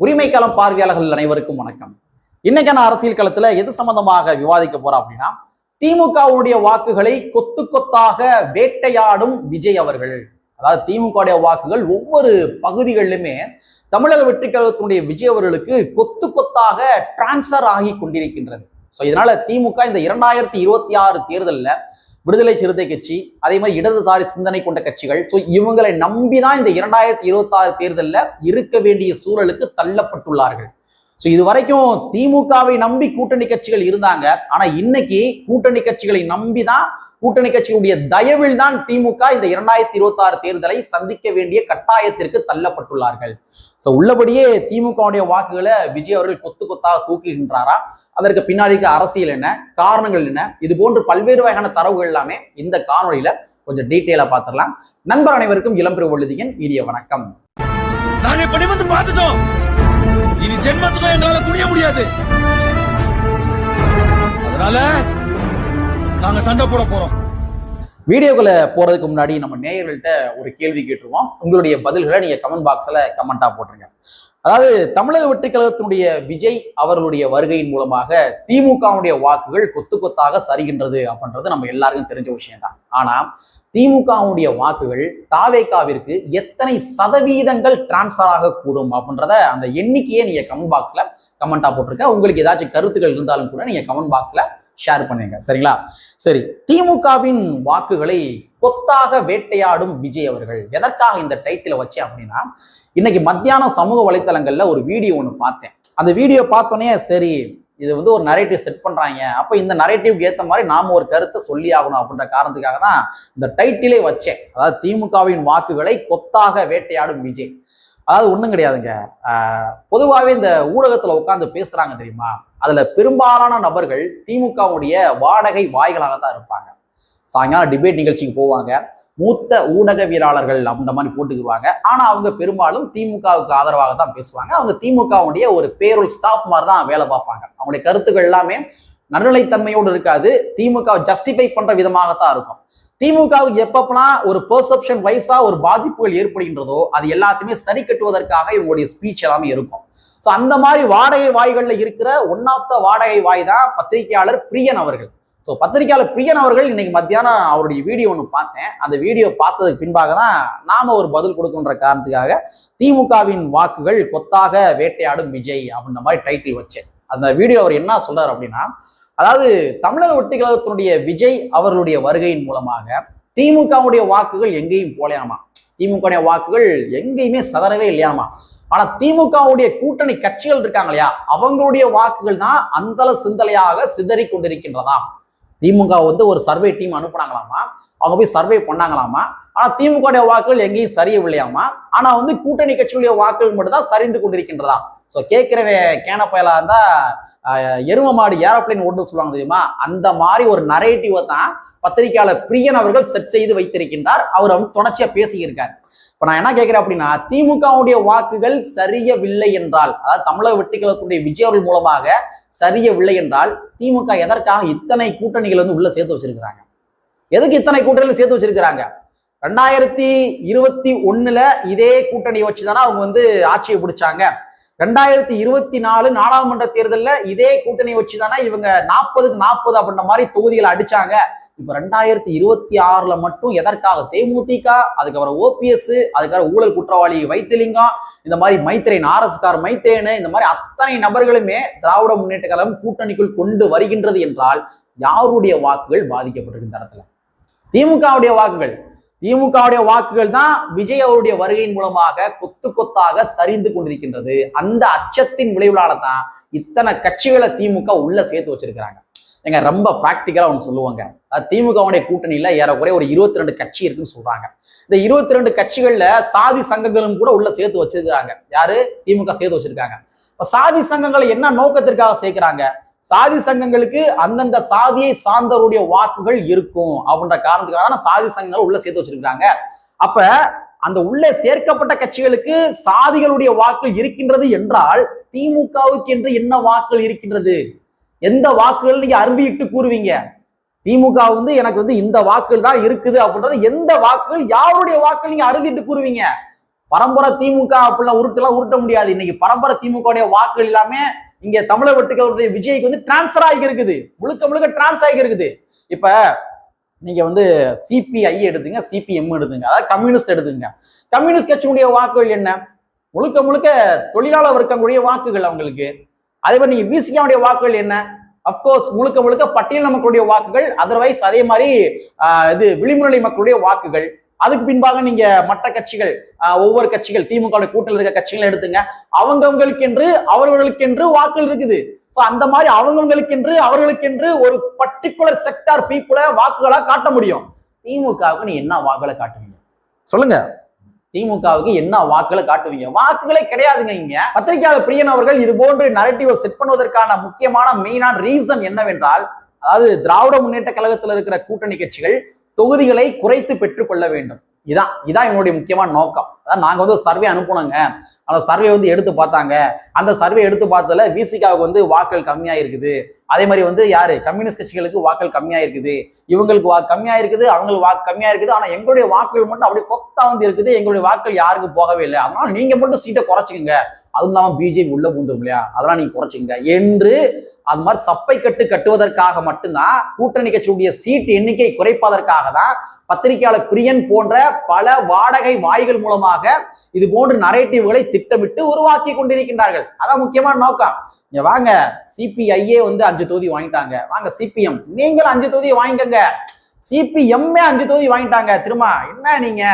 உரிமை களம் பார்வையாளர்கள் அனைவருக்கும் வணக்கம். இன்னைக்கான அரசியல் களத்துல எது சம்பந்தமாக விவாதிக்க போறோம் அப்படின்னா, திமுகவுடைய வாக்குகளை கொத்து கொத்தாக வேட்டையாடும் விஜய் அவர்கள். அதாவது திமுக வாக்குகள் ஒவ்வொரு பகுதிகளிலுமே தமிழக வெற்றி கழகத்தினுடைய விஜய் அவர்களுக்கு கொத்து கொத்தாக டிரான்ஸ்பர் ஆகி கொண்டிருக்கின்றது. ஸோ இதனால திமுக இந்த 2026 தேர்தலில் விடுதலை சிறுத்தை கட்சி, அதே மாதிரி இடதுசாரி சிந்தனை கொண்ட கட்சிகள், ஸோ இவங்களை நம்பிதான் இந்த 2026 தேர்தலில் இருக்க வேண்டிய சூழலுக்கு தள்ளப்பட்டுள்ளார்கள். ஸோ இது வரைக்கும் திமுகவை நம்பி கூட்டணி கட்சிகள் இருந்தாங்க. ஆனா இன்னைக்கு கூட்டணி கட்சிகளை நம்பிதான், கூட்டணி கட்சிகளுடைய தயவில் தான் திமுக இந்த 2026 தேர்தலை சந்திக்க வேண்டிய கட்டாயத்திற்கு தள்ளப்பட்டுள்ளார்கள். ஸோ உள்ளபடியே திமுகவுடைய வாக்குகளை விஜய் அவர்கள் கொத்து கொத்தாக தூக்குகின்றாரா? அதற்கு பின்னாடி அரசியல் என்ன, காரணங்கள் என்ன, இது போன்று பல்வேறு வகையான தரவுகள் எல்லாமே இந்த காணொலியில கொஞ்சம் டீட்டெயிலா பார்த்துடலாம். நண்பர் அனைவருக்கும் இளம்பெரு வழுதியின் இனிய வணக்கம். நாங்க படி வந்து பார்த்துட்டோம். இனி ஜென்மத்துக்கும் எங்களால குனிய முடியாது. அதனால நாங்க சண்டை போட போறோம். வீடியோக்களை போறதுக்கு முன்னாடி நம்ம நேயர்கள்ட்ட ஒரு கேள்வி கேட்டுருவோம். உங்களுடைய பதில்களை நீங்க கமெண்ட் பாக்ஸ்ல கமெண்டா போட்டுருங்க. அதாவது தமிழக வெற்றி கழகத்தினுடைய விஜய் அவர்களுடைய வருகையின் மூலமாக திமுகவுடைய வாக்குகள் கொத்து கொத்தாக சரிகின்றது அப்படின்றது நம்ம எல்லாருக்கும் தெரிஞ்ச விஷயம் தான். ஆனா திமுகவுடைய வாக்குகள் தாவேகாவிற்கு எத்தனை சதவீதங்கள் டிரான்ஸ்பர் ஆகக்கூடும் அப்படின்றத அந்த எண்ணிக்கையை நீங்க கமெண்ட் பாக்ஸ்ல கமெண்டா போட்டிருக்க. உங்களுக்கு ஏதாச்சும் கருத்துக்கள் இருந்தாலும் கூட நீங்க கமெண்ட் பாக்ஸ்ல ஷேர் பண்ணுங்க, சரிங்களா? சரி, திமுகவின் வாக்குகளை கொத்தாக வேட்டையாடும் விஜய் அவர்கள் எதற்காக இந்த டைட்டில வச்சேன் அப்படின்னா, இன்னைக்கு மத்தியானம் சமூக வலைத்தளங்கள்ல ஒரு வீடியோ ஒன்று பார்த்தேன். அந்த வீடியோ பார்த்தோன்னே சரி, இது ஒரு நரேட்டிவ் செட் பண்றாங்க, அப்ப இந்த நரேட்டிவ்க்கு ஏற்ற மாதிரி நாம ஒரு கருத்தை சொல்லி ஆகணும் அப்படின்ற காரணத்துக்காக தான் இந்த டைட்டிலே வச்சேன். அதாவது திமுகவின் வாக்குகளை கொத்தாக வேட்டையாடும் விஜய். அதாவது ஒன்றும் கிடையாதுங்க. பொதுவாகவே இந்த ஊடகத்தில் உட்காந்து பேசுறாங்க தெரியுமா, அதுல பெரும்பாலான நபர்கள் திமுகவுடைய வாடகை வாய்களாக தான் இருப்பாங்க. சாயங்காலம் டிபேட் நிகழ்ச்சிக்கு போவாங்க, மூத்த ஊடகவியலாளர்கள் அந்த மாதிரி போட்டுக்குவாங்க. ஆனா அவங்க பெரும்பாலும் திமுகவுக்கு ஆதரவாக தான் பேசுவாங்க. அவங்க திமுகவுடைய ஒரு பேரோல் ஸ்டாஃப் மாதிரி தான் வேலை பார்ப்பாங்க. அவங்களுடைய கருத்துக்கள் எல்லாமே நடுநிலைத்தன்மையோடு இருக்காது, திமுக ஜஸ்டிஃபை பண்ற விதமாகத்தான் இருக்கும். திமுகவுக்கு எப்பப்பெல்லாம் ஒரு பெர்செப்ஷன் வைஸா ஒரு பாதிப்புகள் ஏற்படுகின்றதோ அது எல்லாத்தையுமே சரி கட்டுவதற்காக இவங்களுடைய ஸ்பீச் எல்லாமே இருக்கும். ஸோ அந்த மாதிரி வாடகை வாய்கள்ல இருக்கிற ஒன் ஆஃப் த வாடகை வாய் தான் பத்திரிகையாளர் பிரியன் அவர்கள். ஸோ பத்திரிகையாளர் பிரியன் அவர்கள் இன்னைக்கு மத்தியானம் அவருடைய வீடியோ ஒன்று பார்த்தேன். அந்த வீடியோ பார்த்ததுக்கு பின்பாக தான் நாம ஒரு பதில் கொடுக்குன்ற காரணத்துக்காக திமுகவின் வாக்குகள் கொத்தாக வேட்டையாடும் விஜய் அப்படின்ற மாதிரி டைட்டில் வச்சேன். அந்த வீடியோ அவர் என்ன சொல்றாரு அப்படின்னா, அதாவது தமிழக வெற்றி கழகத்தினுடைய விஜய் அவர்களுடைய வருகையின் மூலமாக திமுகவுடைய வாக்குகள் எங்கேயும் போலையாமா, திமுக வாக்குகள் எங்கேயுமே சதறவே இல்லையாமா. ஆனா திமுகவுடைய கூட்டணி கட்சிகள் இருக்காங்க இல்லையா, அவங்களுடைய வாக்குகள் தான் அந்தல சிந்தலையாக சிதறி கொண்டிருக்கின்றதாம். திமுக ஒரு சர்வே டீம் அனுப்புனாங்களாமா, அவங்க போய் சர்வே பண்ணாங்களாமா. ஆனா திமுக வாக்குகள் எங்கேயும் சரியவில்லையாமா. ஆனா கூட்டணி கட்சிகளுடைய வாக்குகள் மட்டும் தான் சரிந்து கொண்டிருக்கின்றதா. ஸோ கேட்கிறவன் கேன பயலா இருந்தா எரும மாடு ஏரோப்ளைன் ஓட்டு சொல்லுவாங்க தெரியுமா, அந்த மாதிரி ஒரு நரேட்டிவை தான் பத்திரிகையாளர் பிரியன் அவர்கள் செட் செய்து வைத்திருக்கின்றார். அவர் தொடர்ச்சியா பேசியிருக்கார். இப்ப நான் என்ன கேட்கிறேன் அப்படின்னா, திமுகவுடைய வாக்குகள் சரியவில்லை என்றால், அதாவது தமிழக வெற்றி கழகத்துடைய விஜய் அவர்கள் மூலமாக சரியவில்லை என்றால் திமுக எதற்காக இத்தனை கூட்டணிகள் உள்ள சேர்த்து வச்சிருக்கிறாங்க? எதுக்கு இத்தனை கூட்டணிகள் சேர்த்து வச்சிருக்கிறாங்க? 2021 இதே கூட்டணியை வச்சுதானே அவங்க ஆட்சியை பிடிச்சாங்க. 2024 நாடாளுமன்ற தேர்தலில் இதே கூட்டணி வச்சுதானே இவங்க 40க்கு 40 அப்படின்ற மாதிரி தொகுதிகளை அடிச்சாங்க. இப்ப 2026 மட்டும் எதற்காக தேமுதிக, அதுக்கப்புறம் ஓபிஎஸ், அதுக்கப்புறம் ஊழல் குற்றவாளி வைத்திலிங்கம், இந்த மாதிரி மைத்ரேன், ஆர்எஸ்கார் மைத்ரேனு, இந்த மாதிரி அத்தனை நபர்களுமே திராவிட முன்னேற்ற கழகம் கூட்டணிக்குள் கொண்டு வருகின்றது என்றால் யாருடைய வாக்குகள் பாதிக்கப்பட்டிருக்கின்ற இடத்துல? திமுகவுடைய வாக்குகள். திமுகவுடைய வாக்குகள் தான் விஜய் அவருடைய வருகையின் மூலமாக கொத்து கொத்தாக சரிந்து கொண்டிருக்கின்றது. அந்த அச்சத்தின் விளைவுளால தான் இத்தனை கட்சிகளை திமுக உள்ள சேர்த்து வச்சிருக்கிறாங்க. எங்க ரொம்ப பிராக்டிக்கலா ஒன்று சொல்லுவாங்க, திமுகவுடைய கூட்டணியில ஏறக்குறைய ஒரு 22 கட்சி இருக்குன்னு சொல்றாங்க. இந்த 22 கட்சிகள்ல சாதி சங்கங்களும் கூட உள்ள சேர்த்து வச்சிருக்காங்க. யாரு? திமுக சேர்த்து வச்சிருக்காங்க. இப்ப சாதி சங்கங்களை என்ன நோக்கத்திற்காக சேர்க்கிறாங்க? சாதி சங்கங்களுக்கு அந்தந்த சாதியை சார்ந்தவருடைய வாக்குகள் இருக்கும் அப்படின்ற காரணத்துக்காக சாதி சங்கங்கள் உள்ள சேர்த்து வச்சிருக்காங்க. அப்ப அந்த உள்ளே சேர்க்கப்பட்ட கட்சிகளுக்கு சாதிகளுடைய வாக்குகள் இருக்கின்றது என்றால் திமுகவுக்கு என்று என்ன வாக்குகள் இருக்கின்றது? எந்த வாக்குகள் நீங்க அறுதிட்டு கூறுவீங்க? திமுக எனக்கு இந்த வாக்குகள் தான் இருக்குது அப்படின்றது எந்த வாக்குகள், யாருடைய வாக்குகள் நீங்க அறுதிட்டு கூறுவீங்க? பரம்பரை திமுக அப்படிலாம் உருட்ட முடியாது. இன்னைக்கு பரம்பரை திமுக வாக்குகள் எல்லாமே இங்க தமிழக வெற்றிகளுடைய விஜய்க்கு வந்து டிரான்ஸ்பர் ஆகி இருக்குது, முழுக்க டிரான்ஸ்பர் ஆகி இருக்குது. இப்ப நீங்க வந்து சிபிஐ எடுத்துங்க, சிபிஎம் எடுத்துங்க, அதாவது கம்யூனிஸ்ட் எடுத்துங்க. கம்யூனிஸ்ட் கட்சியினுடைய வாக்குகள் என்ன? முழுக்க தொழிலாளர் வர்க்கங்களுடைய வாக்குகள் அவங்களுக்கு. அதே மாதிரி நீங்க விசிகாவுடைய வாக்குகள் என்ன? அப்கோர்ஸ் முழுக்க பட்டியல் மக்களுடைய வாக்குகள். அதர்வைஸ் அதே மாதிரி இது விளிம்புநிலை மக்களுடைய வாக்குகள். அதுக்கு பின்பாக நீங்க மற்ற கட்சிகள், ஒவ்வொரு கட்சிகள், திமுக கூட்டத்தில் இருக்க கட்சிகளை எடுத்துங்க. அவர்களுக்கென்று வாக்குகள் இருக்குது. சோ அந்த மாதிரி அவர்களுக்கென்று ஒரு பர்டிகுலர் செக்டார் பீப்புளை வாக்குகளா காட்ட முடியும். திமுகவுக்கு நீ என்ன வாக்குகளை காட்டுவீங்க சொல்லுங்க? திமுகவுக்கு என்ன வாக்குகளை காட்டுவீங்க? வாக்குகளே கிடையாதுங்க. இங்க பத்திரிகையாளர் பிரியன் அவர்கள் இது போன்று நரேட்டிவ் செட் பண்ணுவதற்கான முக்கியமான மெயினான ரீசன் என்னவென்றால், அதாவது திராவிட முன்னேற்ற கழகத்தில் இருக்கிற கூட்டணி கட்சிகள் தொகுதிகளை குறைத்து பெற்றுக் கொள்ள வேண்டும். இதான் என்னுடைய முக்கியமான நோக்கம். அதான் நாங்க வந்து சர்வே அனுப்புனோங்க. அந்த சர்வே வந்து எடுத்து பார்த்தாங்க. அந்த சர்வே எடுத்து பார்த்ததுல விசிகாவுக்கு வந்து வாக்குகள் கம்மியா இருக்குது. அதே மாதிரி வந்து யாரு கம்யூனிஸ்ட் கட்சிகளுக்கு வாக்குகள் கம்மியா இருக்குது, இவங்களுக்கு வாக்கு கம்மியா இருக்குது, அவங்களுக்கு வாக்கு கம்மியா இருக்குது. ஆனா எங்களுடைய வாக்குகள் மட்டும் அப்படியே கொத்தா வந்து இருக்குது. எங்களுடைய வாக்குகள் யாருக்கும் போகவே இல்லை. அதனால நீங்க மட்டும் சீட்டை குறைச்சிக்கங்க. அதுவும் இல்லாம பிஜேபி உள்ள பூந்துரும் இல்லையா, அதெல்லாம் நீங்க குறைச்சிங்க என்று அது மாதிரி சப்பை கட்டுவதற்காக மட்டும்தான், கூட்டணி கட்சியுடைய சீட் எண்ணிக்கை குறைப்பதற்காக தான் பத்திரிகையாளர் பிரியன் போன்ற பல வாடகை வாய்கள் மூலமாக இது போன்ற நரேட்டிவ்களை திட்டமிட்டு உருவாக்கி கொண்டிருக்கின்றார்கள். அதான் முக்கியமான நோக்கம். இங்க வாங்க, சிபிஐயே வந்து 5 தொகுதி வாங்கிட்டாங்க. வாங்க சிபிஎம் நீங்களும் 5 தொகுதி வாங்கிக்கங்க. சிபிஎம்மே 5 தொகுதி வாங்கிட்டாங்க. திரும்ப என்ன நீங்க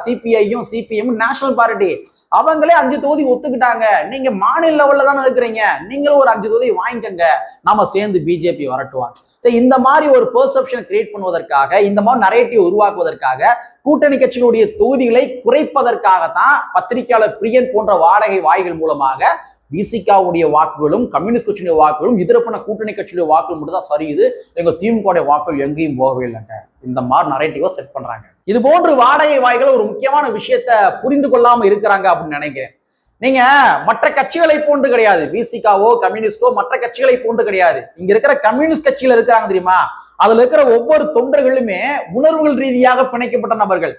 சிபிஐயும் சிபிஎம் நேஷனல் பார்ட்டி அவங்களே 5 தொகுதி ஒத்துக்கிட்டாங்க. நீங்க மாநில லெவல்ல தானே இருக்கிறீங்க, நீங்களும் ஒரு 5 தொகுதி வாங்கிக்கங்க, நாம சேர்ந்து பிஜேபி வரட்டுவாங்க. இந்த மாதிரி ஒரு பெர்செப்ஷனை கிரியேட் பண்ணுவதற்காக, இந்த மாதிரி நரேட்டிவ் உருவாக்குவதற்காக, கூட்டணி கட்சிகளுடைய தொகுதிகளை குறைப்பதற்காக தான் பத்திரிகையாளர் பிரியன் போன்ற வாடகை வாய்கள் மூலமாக விசிகாவுடைய வாக்குகளும் கம்யூனிஸ்ட் கட்சியுடைய வாக்குகளும் இதரப்பன கூட்டணி கட்சியுடைய வாக்குகள் மட்டும் தான் சரியுது, எங்க திமுக வாக்குகள் எங்கேயும் போகவே இல்லைங்க. இந்த மாதிரி நரேட்டிவா செட் பண்றாங்க. இது போன்று வாடகை வாய்கள் ஒரு முக்கியமான விஷயத்த புரிந்து கொள்ளாம இருக்கிறாங்க அப்படின்னு நினைக்கிறேன். நீங்க மற்ற கட்சிகளை போன்று கிடையாது, விசிகாவோ கம்யூனிஸ்டோ மற்ற கட்சிகளை போன்று கிடையாது. இங்க இருக்கிற கம்யூனிஸ்ட் கட்சிகள் இருக்கிறாங்க தெரியுமா, அதுல இருக்கிற ஒவ்வொரு தொண்டர்களுமே உணர்வுகள் ரீதியாக பிணைக்கப்பட்ட நபர்கள்.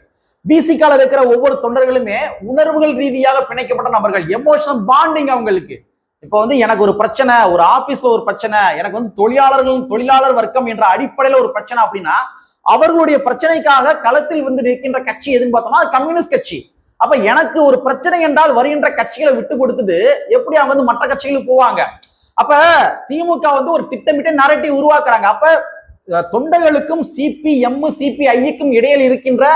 விசிகால இருக்கிற ஒவ்வொரு தொண்டர்களுமே உணர்வுகள் ரீதியாக பிணைக்கப்பட்ட நபர்கள். எமோஷனல் பாண்டிங் அவங்களுக்கு. இப்ப வந்து எனக்கு ஒரு பிரச்சனை, ஒரு ஆபீஸ்ல ஒரு பிரச்சனை, எனக்கு வந்து தொழிலாளர் வர்க்கம் என்ற அடிப்படையில ஒரு பிரச்சனை அப்படின்னா, அவர்களுடைய பிரச்சனைக்காக களத்தில் வந்து நிற்கின்ற கட்சி எதுன்னு பார்த்தோம்னா அது கம்யூனிஸ்ட் கட்சி. அப்ப எனக்கு ஒரு பிரச்சனை என்றால் வருகின்ற கட்சிகளை விட்டு கொடுத்துட்டு எப்படி அவங்க வந்து மற்ற கட்சிகளுக்கு போவாங்க? அப்ப திமுக வந்து ஒரு திட்டமிட்ட நரேட்டிவ் உருவாக்குறாங்க. அப்ப தொண்டர்களுக்கும் சிபிஎம் சிபிஐக்கும் இடையில் இருக்கின்ற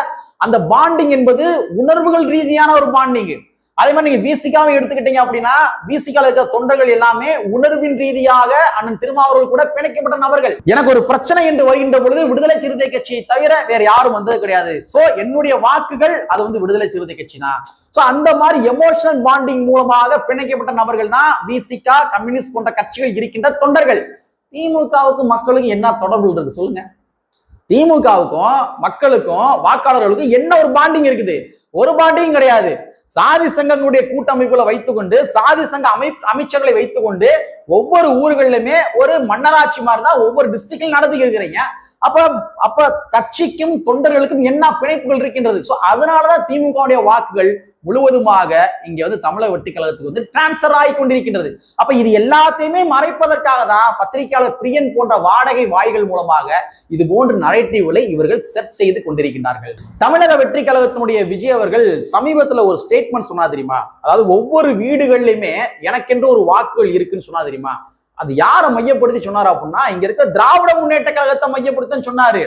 அந்த பாண்டிங் என்பது உணர்வுகள் ரீதியான ஒரு பாண்டிங். அதே மாதிரி நீங்க விசிகாவை எடுத்துக்கிட்டீங்க அப்படின்னா, விசிகால இருக்கிற தொண்டர்கள் எல்லாமே உணர்வின் ரீதியாக அண்ணன் திருமாவர்கள் கூட பிணைக்கப்பட்ட நபர்கள். எனக்கு ஒரு பிரச்சனை என்று வருகின்ற பொழுது விடுதலை சிறுத்தை கட்சியை தவிர வேற யாரும் வந்தது கிடையாது. சோ என்னுடைய வாக்குகள் அது வந்து விடுதலை சிறுத்தை கட்சி தான். சோ அந்த மாதிரி எமோஷனல் பாண்டிங் மூலமாக பிணைக்கப்பட்ட நபர்கள் தான் விசிகா கம்யூனிஸ்ட் போன்ற கட்சிகள் இருக்கின்ற தொண்டர்கள். திமுகவுக்கும் மக்களுக்கும் என்ன தொடர்பு இருக்கு சொல்லுங்க? திமுகவுக்கும் மக்களுக்கும் வாக்காளர்களுக்கும் என்ன ஒரு பாண்டிங் இருக்குது? ஒரு பாண்டிங் கிடையாது. சாதி சங்கங்களுடைய கூட்டமைப்புகளை வைத்துக்கொண்டு, சாதி சங்க அமைச்சர்களை வைத்துக்கொண்டு ஒவ்வொரு ஊர்களிலுமே ஒரு மன்னராட்சி மாதிரி தான் ஒவ்வொரு டிஸ்ட்ரிக்ட்ல நடத்தி இருக்கிறீங்க. அப்ப கட்சிக்கும் தொண்டர்களுக்கும் என்ன பிணைப்புகள் இருக்கின்றது? சோ அதனாலதான் திமுக வாக்குகள் முழுவதுமாக இங்க வந்து தமிழக வெற்றி கழகத்துக்கு வந்து டிரான்ஸ்பர் ஆகி கொண்டிருக்கின்றது. அப்ப இது எல்லாத்தையுமே மறைப்பதற்காக தான் பத்திரிகையாளர் பிரியன் போன்ற வாடகை வாய்கள் மூலமாக இது போன்ற நரேட்டிவ்களை இவர்கள் செட் செய்து கொண்டிருக்கின்றார்கள். தமிழக வெற்றி கழகத்தினுடைய விஜய் அவர்கள் சமீபத்துல ஒரு ஸ்டேட்மெண்ட் சொன்னா தெரியுமா? அதாவது ஒவ்வொரு வீடுகள்லயுமே எனக்கென்று ஒரு வாக்குகள் இருக்குன்னு சொன்னா தெரியுமா? அது யாரை மையப்படுத்தி சொன்னாரு அப்படின்னா, இங்க இருக்க திராவிட முன்னேற்ற கழகத்தை மையப்படுத்தி சொன்னாரு.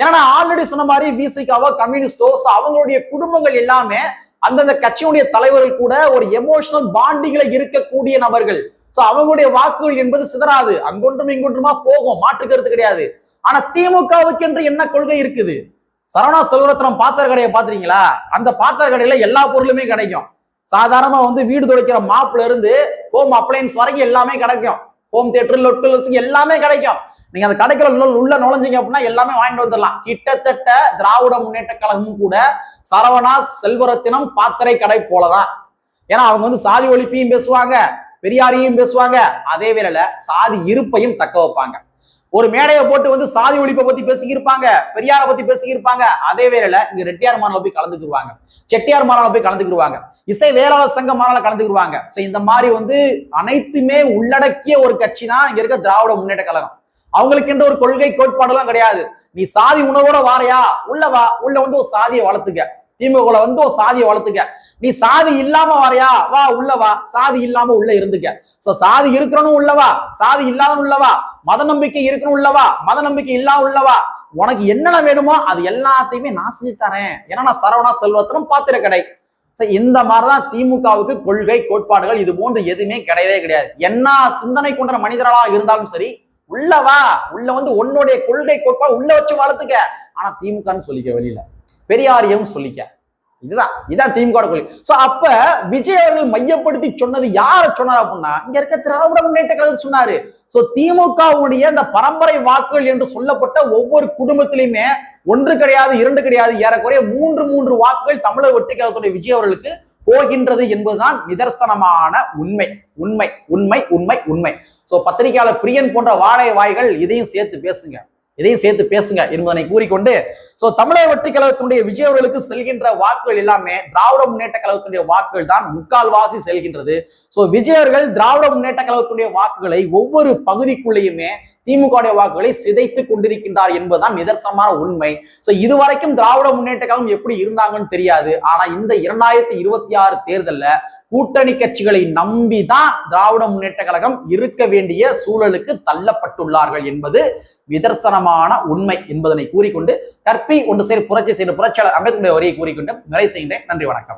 ஏன்னா ஆல்ரெடி சொன்ன மாதிரி விசிகாவோ கம்யூனிஸ்டோ அவங்களுடைய குடும்பங்கள் எல்லாமே அந்தந்த கட்சியுடைய தலைவர்கள் கூட ஒரு எமோஷனல் பாண்டிங்ல இருக்கக்கூடிய நபர்கள். சோ அவங்களுடைய வாக்குகள் என்பது சிதறாது, அங்கொன்றும் இங்கொன்றுமா போகும், மாற்று கருத்து கிடையாது. ஆனா திமுகவுக்கு என்று என்ன கொள்கை இருக்குது? சரவணா செல்வரத்னம் பாத்திர கடையை பாத்துறீங்களா? அந்த பாத்திர கடையில எல்லா பொருளுமே கிடைக்கும். சாதாரணமா வந்து வீடு துடைக்கிற மாப்ல இருந்து ஹோம் அப்ளையன்ஸ் வரைக்கும் எல்லாமே கிடைக்கும். ஹோம் தியேட்டர் லொட்டு எல்லாமே கிடைக்கும். நீங்க அந்த கடைக்குள்ள உள்ள நுழைஞ்சீங்க அப்படின்னா எல்லாமே வாங்கிட்டு வந்துடலாம். கிட்டத்தட்ட திராவிட முன்னேற்ற கழகமும் கூட சரவணா செல்வரத்தினம் பாத்திரை கடை போலதான். ஏன்னா அவங்க வந்து சாதி ஒழிப்பையும் பேசுவாங்க, பெரியாரையும் பேசுவாங்க, அதே வேளையில சாதி இருப்பையும் தக்க வைப்பாங்க. ஒரு மேடையை போட்டு வந்து சாதி ஒழிப்பை பத்தி பேசிக்கிருப்பாங்க, பெரியாரை பத்தி பேசிக்கிருப்பாங்க. அதே வேளையில இங்க ரெட்டியார் மாநாள போய் கலந்துக்குருவாங்க, செட்டியார் மாநாள போய் கலந்துக்குருவாங்க, இசை வேளாளர் சங்க மாநாள கலந்துக்குருவாங்க. சோ இந்த மாதிரி வந்து அனைத்துமே உள்ளடக்கிய ஒரு கட்சி தான் இங்க இருக்க திராவிட முன்னேற்ற கழகம். அவங்களுக்கு என்ற ஒரு கொள்கை கோட்பாடுலாம் கிடையாது. நீ சாதி உணவோட வாரையா, உள்ள வா, உள்ள வந்து ஒரு சாதியை வளர்த்துக்க, திமுக வந்து ஒரு சாதியை வளர்த்துக்க. நீ சாதி இல்லாம வரையா, வா உள்ள வா, சாதி இல்லாம உள்ள இருந்துக்க. சோ சாதி இருக்கிறனும் உள்ளவா, சாதி இல்லாம உள்ளவா, மத நம்பிக்கை இருக்கணும் உள்ளவா, மத நம்பிக்கை இல்லாம உள்ளவா, உனக்கு என்னென்ன வேணுமோ அது எல்லாத்தையுமே நான் செஞ்சு தரேன். ஏன்னா நான் சரவணா செல்வத்திலும் பாத்திர கடை. இந்த மாதிரிதான் திமுகவுக்கு கொள்கை கோட்பாடுகள் இது போன்று எதுவுமே கிடையவே கிடையாது. என்ன சிந்தனை கொண்ட மனிதர்களா இருந்தாலும் சரி, உள்ளவா, உள்ள வந்து உன்னுடைய கொள்கை கோட்பாடு உள்ள வச்சு வளர்த்துக்க. ஆனா திமுகன்னு சொல்லிக்க, வெளியில பெரியாரியம் சொல்லிக்க. இதான் திமுக கொள்கை. சோ அப்ப விஜய் அவர்கள் மையப்படுத்தி சொன்னது யார சொன்னார் அப்படின்னா, இங்க இருக்க திராவிட முன்னேற்ற கழகம் சொன்னாரு. சோ திமுகவுடைய அந்த பரம்பரை வாக்குகள் என்று சொல்லப்பட்ட ஒவ்வொரு குடும்பத்திலுமே ஒன்று கிடையாது, இரண்டு கிடையாது, ஏறக்குறைய மூன்று வாக்குகள் தமிழக வெற்றி கழகத்துடைய விஜய் அவர்களுக்கு போகின்றது என்பதுதான் நிதர்சனமான உண்மை. உண்மை உண்மை உண்மை உண்மை. சோ பத்திரிகையாளர் பிரியன் போன்ற வாழை வாய்கள் இதையும் சேர்த்து பேசுங்க என்பதனை கூறிக்கொண்டு, சோ தமிழக வெற்றி கழகத்தினுடைய விஜய் அவர்களுக்கு செல்கின்ற வாக்குகள் எல்லாமே திராவிட முன்னேற்ற கழகத்துடைய வாக்குகள் தான் முக்கால்வாசி செல்கின்றது. சோ விஜய் அவர்கள் திராவிட முன்னேற்ற கழகத்துடைய வாக்குகளை ஒவ்வொரு பகுதிக்குள்ளேயுமே திமுக வாக்குகளை சிதைத்து கொண்டிருக்கின்றார் என்பதுதான் நிதர்சனமான உண்மை. சோ இதுவரைக்கும் திராவிட முன்னேற்ற கழகம் எப்படி இருந்தாங்கன்னு தெரியாது. ஆனா இந்த 2026 தேர்தல்ல கூட்டணி கட்சிகளை நம்பிதான் திராவிட முன்னேற்ற கழகம் இருக்க வேண்டிய சூழலுக்கு தள்ளப்பட்டுள்ளார்கள் என்பது நிதர்சனமான உண்மை என்பதனை கூறிக்கொண்டு, கற்பி ஒன்று சேர் புரட்சி செய்த புரட்சியாளர் அம்பேத்கருடைய வரியை கூறிக்கொண்டு நிறைவு செய்கின்றேன். நன்றி, வணக்கம்.